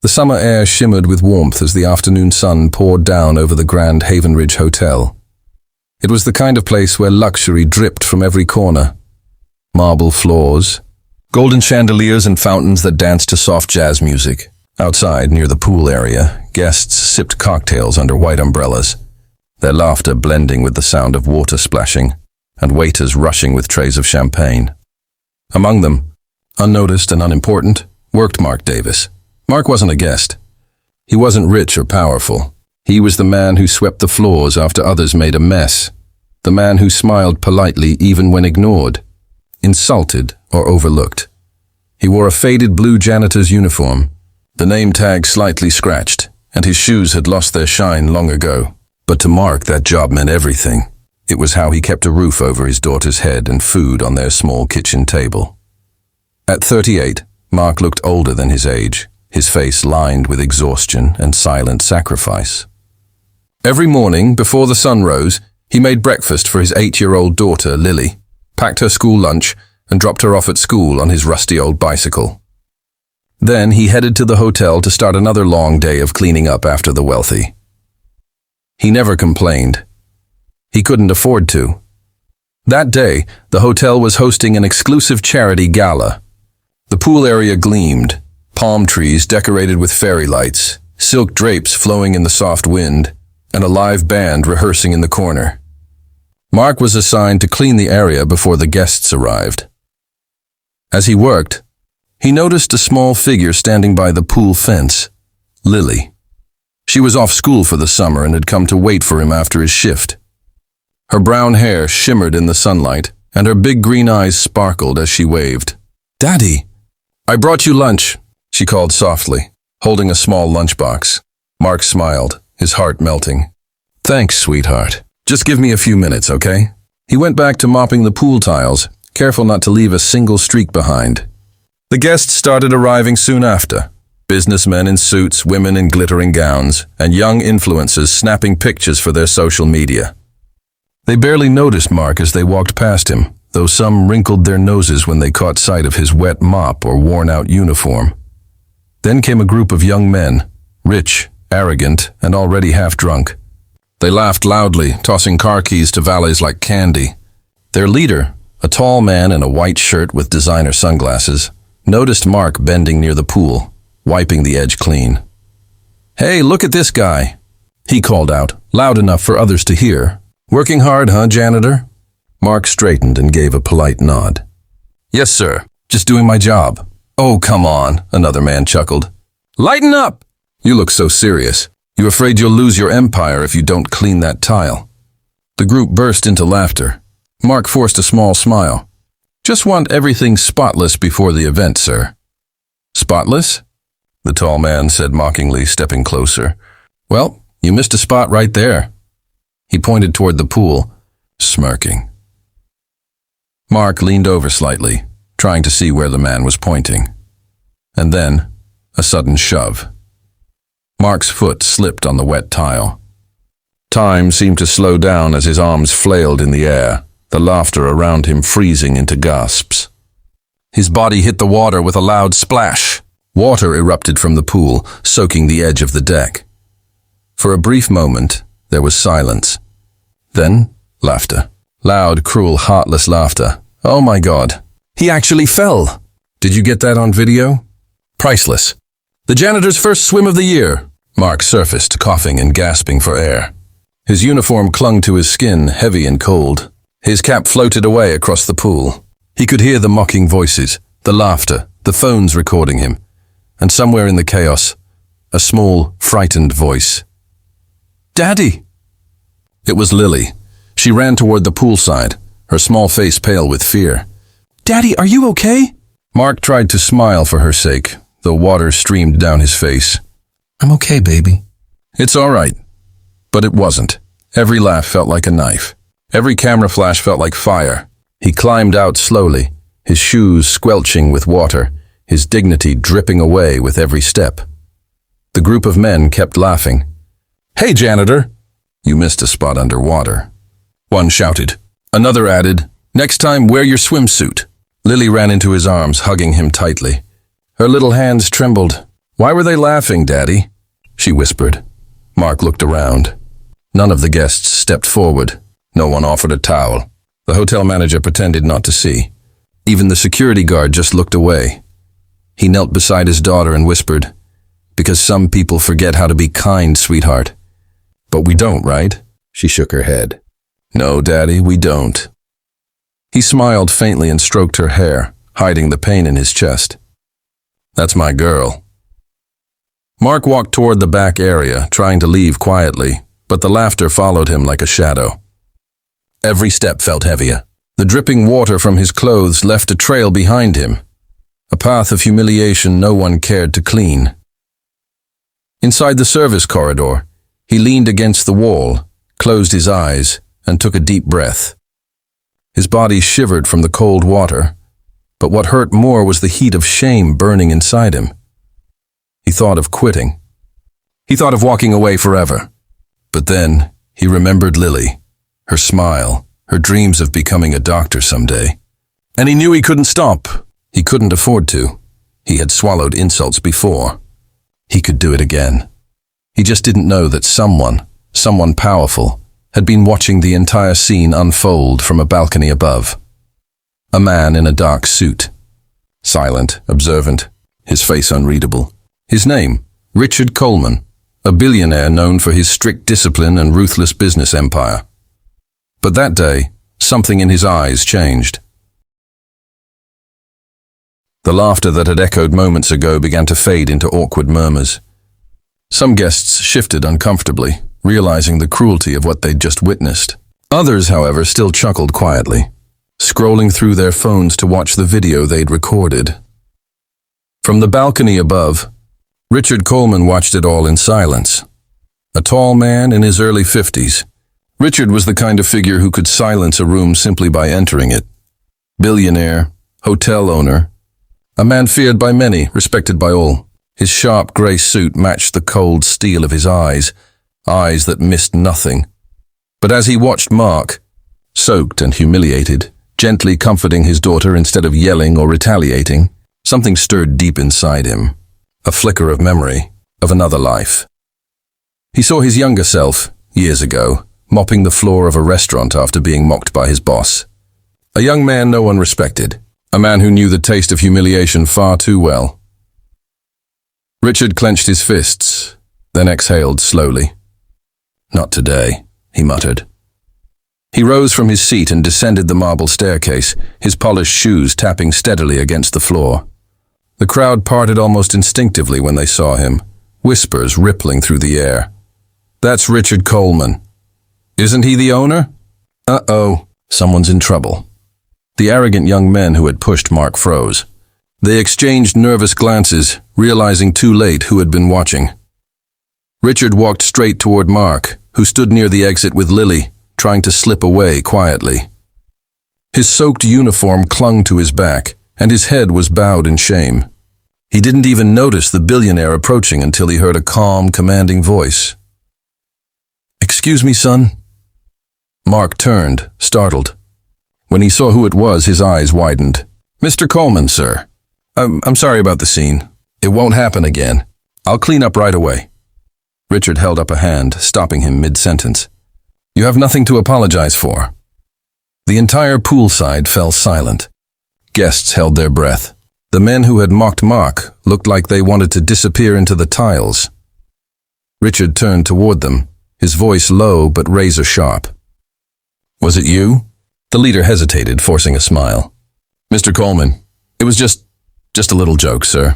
The summer air shimmered with warmth as the afternoon sun poured down over the grand Havenridge Hotel. It was the kind of place where luxury dripped from every corner. Marble floors, golden chandeliers and fountains that danced to soft jazz music. Outside, near the pool area, guests sipped cocktails under white umbrellas, their laughter blending with the sound of water splashing, and waiters rushing with trays of champagne. Among them, unnoticed and unimportant, worked Mark Davis. Mark wasn't a guest. He wasn't rich or powerful. He was the man who swept the floors after others made a mess. The man who smiled politely even when ignored, insulted or overlooked. He wore a faded blue janitor's uniform, the name tag slightly scratched, and his shoes had lost their shine long ago. But to Mark, that job meant everything. It was how he kept a roof over his daughter's head and food on their small kitchen table. At 38, Mark looked older than his age, his face lined with exhaustion and silent sacrifice. Every morning, before the sun rose, he made breakfast for his 8-year-old daughter, Lily, packed her school lunch, and dropped her off at school on his rusty old bicycle. Then he headed to the hotel to start another long day of cleaning up after the wealthy. He never complained. He couldn't afford to. That day, the hotel was hosting an exclusive charity gala. The pool area gleamed, palm trees decorated with fairy lights, silk drapes flowing in the soft wind, and a live band rehearsing in the corner. Mark was assigned to clean the area before the guests arrived. As he worked, he noticed a small figure standing by the pool fence, Lily. She was off school for the summer and had come to wait for him after his shift. Her brown hair shimmered in the sunlight, and her big green eyes sparkled as she waved. "Daddy!" "I brought you lunch," she called softly, holding a small lunchbox. Mark smiled, his heart melting. "Thanks, sweetheart. Just give me a few minutes, okay?" He went back to mopping the pool tiles, careful not to leave a single streak behind. The guests started arriving soon after. Businessmen in suits, women in glittering gowns, and young influencers snapping pictures for their social media. They barely noticed Mark as they walked past him, though some wrinkled their noses when they caught sight of his wet mop or worn-out uniform. Then came a group of young men, rich, arrogant, and already half-drunk. They laughed loudly, tossing car keys to valets like candy. Their leader, a tall man in a white shirt with designer sunglasses, noticed Mark bending near the pool, wiping the edge clean. "Hey, look at this guy," he called out, loud enough for others to hear. "Working hard, huh, janitor?" Mark straightened and gave a polite nod. "Yes, sir. Just doing my job." "Oh, come on," another man chuckled. "Lighten up! You look so serious. You afraid you'll lose your empire if you don't clean that tile?" The group burst into laughter. Mark forced a small smile. "Just want everything spotless before the event, sir." "Spotless?" the tall man said mockingly, stepping closer. "Well, you missed a spot right there." He pointed toward the pool, smirking. Mark leaned over slightly, trying to see where the man was pointing. And then, a sudden shove. Mark's foot slipped on the wet tile. Time seemed to slow down as his arms flailed in the air, the laughter around him freezing into gasps. His body hit the water with a loud splash. Water erupted from the pool, soaking the edge of the deck. For a brief moment, there was silence. Then, laughter. Loud, cruel, heartless laughter. "Oh my God. He actually fell. Did you get that on video? Priceless. The janitor's first swim of the year." Mark surfaced, coughing and gasping for air. His uniform clung to his skin, heavy and cold. His cap floated away across the pool. He could hear the mocking voices, the laughter, the phones recording him. And somewhere in the chaos, a small, frightened voice. "Daddy!" It was Lily. She ran toward the poolside, her small face pale with fear. "Daddy, are you okay?" Mark tried to smile for her sake, though water streamed down his face. "I'm okay, baby." "It's all right." But it wasn't. Every laugh felt like a knife. Every camera flash felt like fire. He climbed out slowly, his shoes squelching with water, his dignity dripping away with every step. The group of men kept laughing. "Hey, janitor!" "You missed a spot underwater," one shouted. Another added, "Next time, wear your swimsuit." Lily ran into his arms, hugging him tightly. Her little hands trembled. Why were they laughing, Daddy? She whispered. Mark looked around. None of the guests stepped forward. No one offered a towel. The hotel manager pretended not to see. Even the security guard just looked away. He knelt beside his daughter and whispered, "Because some people forget how to be kind, sweetheart." "But we don't, right?" She shook her head. "No, Daddy, we don't." He smiled faintly and stroked her hair, hiding the pain in his chest. "That's my girl." Mark walked toward the back area, trying to leave quietly, but the laughter followed him like a shadow. Every step felt heavier. The dripping water from his clothes left a trail behind him, a path of humiliation no one cared to clean. Inside the service corridor, he leaned against the wall, closed his eyes, and took a deep breath. His body shivered from the cold water, but what hurt more was the heat of shame burning inside him. He thought of quitting. He thought of walking away forever. But then he remembered Lily, her smile, her dreams of becoming a doctor someday. And he knew he couldn't stop. He couldn't afford to. He had swallowed insults before. He could do it again. He just didn't know that someone powerful, had been watching the entire scene unfold from a balcony above. A man in a dark suit. Silent, observant, his face unreadable. His name, Richard Coleman, a billionaire known for his strict discipline and ruthless business empire. But that day, something in his eyes changed. The laughter that had echoed moments ago began to fade into awkward murmurs. Some guests shifted uncomfortably, realizing the cruelty of what they'd just witnessed. Others, however, still chuckled quietly, scrolling through their phones to watch the video they'd recorded. From the balcony above, Richard Coleman watched it all in silence. A tall man in his early 50s, Richard was the kind of figure who could silence a room simply by entering it. Billionaire, hotel owner, a man feared by many, respected by all. His sharp grey suit matched the cold steel of his eyes that missed nothing. But as he watched Mark, soaked and humiliated, gently comforting his daughter instead of yelling or retaliating, something stirred deep inside him. A flicker of memory of another life. He saw his younger self, years ago, mopping the floor of a restaurant after being mocked by his boss. A young man no one respected, a man who knew the taste of humiliation far too well. Richard clenched his fists, then exhaled slowly. "Not today," he muttered. He rose from his seat and descended the marble staircase, his polished shoes tapping steadily against the floor. The crowd parted almost instinctively when they saw him, whispers rippling through the air. "That's Richard Coleman. Isn't he the owner? Uh-oh, someone's in trouble." The arrogant young men who had pushed Mark froze. They exchanged nervous glances, realizing too late who had been watching. Richard walked straight toward Mark, who stood near the exit with Lily, trying to slip away quietly. His soaked uniform clung to his back, and his head was bowed in shame. He didn't even notice the billionaire approaching until he heard a calm, commanding voice. "Excuse me, son?" Mark turned, startled. When he saw who it was, his eyes widened. "Mr. Coleman, sir. I'm sorry about the scene. It won't happen again. I'll clean up right away." Richard held up a hand, stopping him mid-sentence. "You have nothing to apologize for." The entire poolside fell silent. Guests held their breath. The men who had mocked Mark looked like they wanted to disappear into the tiles. Richard turned toward them, his voice low but razor-sharp. "Was it you?" The leader hesitated, forcing a smile. "Mr. Coleman, it was just a little joke, sir."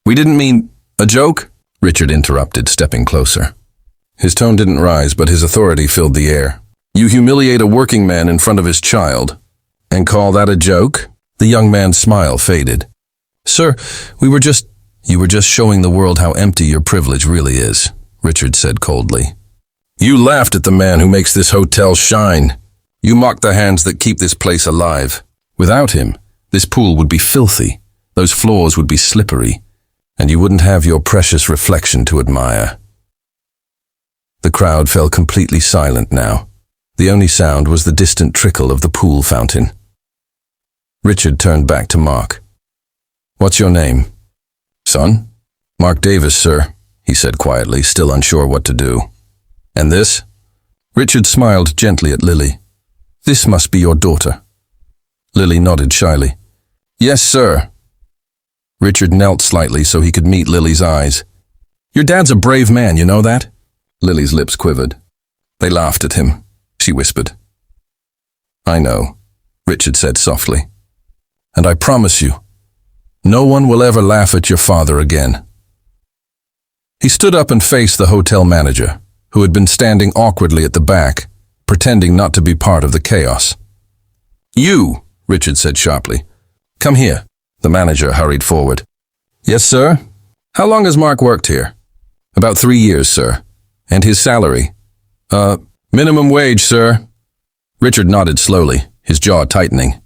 "We didn't mean a joke?" Richard interrupted, stepping closer. His tone didn't rise, but his authority filled the air. "You humiliate a working man in front of his child, and call that a joke?" The young man's smile faded. "Sir, you were just showing the world how empty your privilege really is," Richard said coldly. "You laughed at the man who makes this hotel shine. You mocked the hands that keep this place alive. Without him, this pool would be filthy, those floors would be slippery, and you wouldn't have your precious reflection to admire." The crowd fell completely silent now. The only sound was the distant trickle of the pool fountain. Richard turned back to Mark. "What's your name?" "Son?" "Mark Davis, sir," he said quietly, still unsure what to do. "And this?" Richard smiled gently at Lily. "This must be your daughter." Lily nodded shyly. "Yes, sir." Richard knelt slightly so he could meet Lily's eyes. "Your dad's a brave man, you know that?" Lily's lips quivered. "They laughed at him," she whispered. "I know," Richard said softly. "And I promise you, no one will ever laugh at your father again." He stood up and faced the hotel manager, who had been standing awkwardly at the back, pretending not to be part of the chaos. "You," Richard said sharply. "Come here." The manager hurried forward. "Yes, sir? How long has Mark worked here?" "About 3 years, sir." "And his salary?" Minimum wage, sir." Richard nodded slowly, his jaw tightening.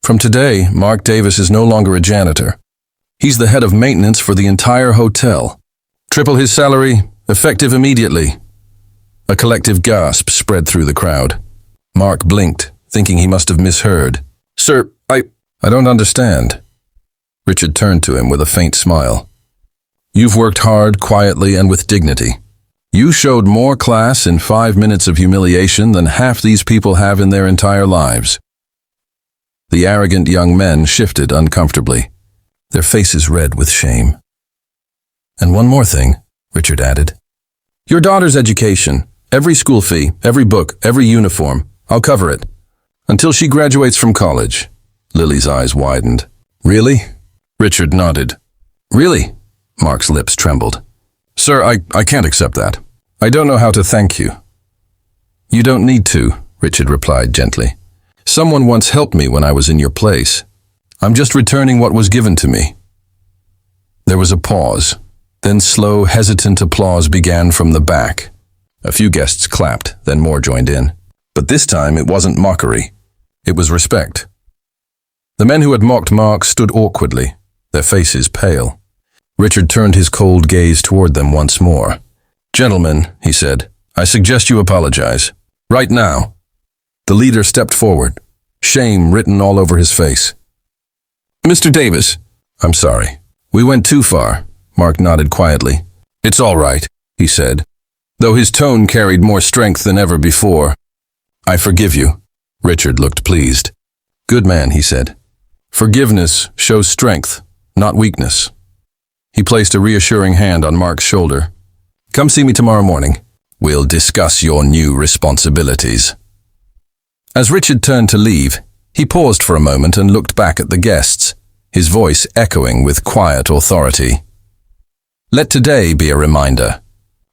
"From today, Mark Davis is no longer a janitor. He's the head of maintenance for the entire hotel. Triple his salary, effective immediately." A collective gasp spread through the crowd. Mark blinked, thinking he must have misheard. "Sir, I don't understand." Richard turned to him with a faint smile. "You've worked hard, quietly, and with dignity. You showed more class in 5 minutes of humiliation than half these people have in their entire lives." The arrogant young men shifted uncomfortably, their faces red with shame. "And one more thing," Richard added. "Your daughter's education, every school fee, every book, every uniform, I'll cover it. Until she graduates from college." Lily's eyes widened. "Really?" Richard nodded. "Really?" Mark's lips trembled. "Sir, I can't accept that. I don't know how to thank you." "You don't need to," Richard replied gently. "Someone once helped me when I was in your place. I'm just returning what was given to me." There was a pause. Then slow, hesitant applause began from the back. A few guests clapped, then more joined in. But this time it wasn't mockery. It was respect. The men who had mocked Mark stood awkwardly, their faces pale. Richard turned his cold gaze toward them once more. "Gentlemen," he said, "I suggest you apologize. Right now." The leader stepped forward, shame written all over his face. "Mr. Davis." "I'm sorry. We went too far." Mark nodded quietly. "It's all right," he said, though his tone carried more strength than ever before. "I forgive you." Richard looked pleased. "Good man," he said. "Forgiveness shows strength, not weakness." He placed a reassuring hand on Mark's shoulder. "Come see me tomorrow morning. We'll discuss your new responsibilities." As Richard turned to leave, he paused for a moment and looked back at the guests, his voice echoing with quiet authority. "Let today be a reminder.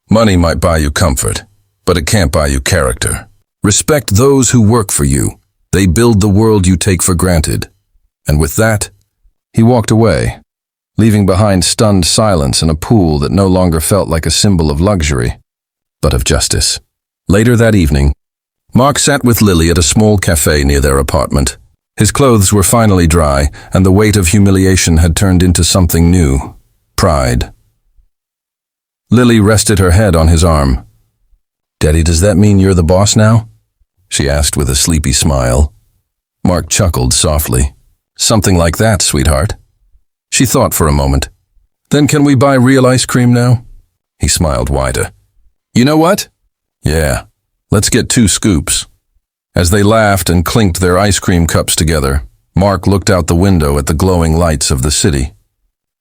Money might buy you comfort, but it can't buy you character. Respect those who work for you. They build the world you take for granted." And with that, he walked away, leaving behind stunned silence in a pool that no longer felt like a symbol of luxury, but of justice. Later that evening, Mark sat with Lily at a small cafe near their apartment. His clothes were finally dry, and the weight of humiliation had turned into something new: pride. Lily rested her head on his arm. "Daddy, does that mean you're the boss now?" she asked with a sleepy smile. Mark chuckled softly. "Something like that, sweetheart." She thought for a moment. "Then can we buy real ice cream now?" He smiled wider. "You know what?" "Yeah, let's get 2 scoops." As they laughed and clinked their ice cream cups together, Mark looked out the window at the glowing lights of the city.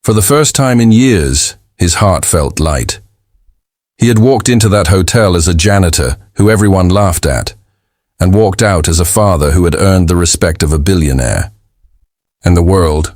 For the first time in years, his heart felt light. He had walked into that hotel as a janitor who everyone laughed at, and walked out as a father who had earned the respect of a billionaire. And the world,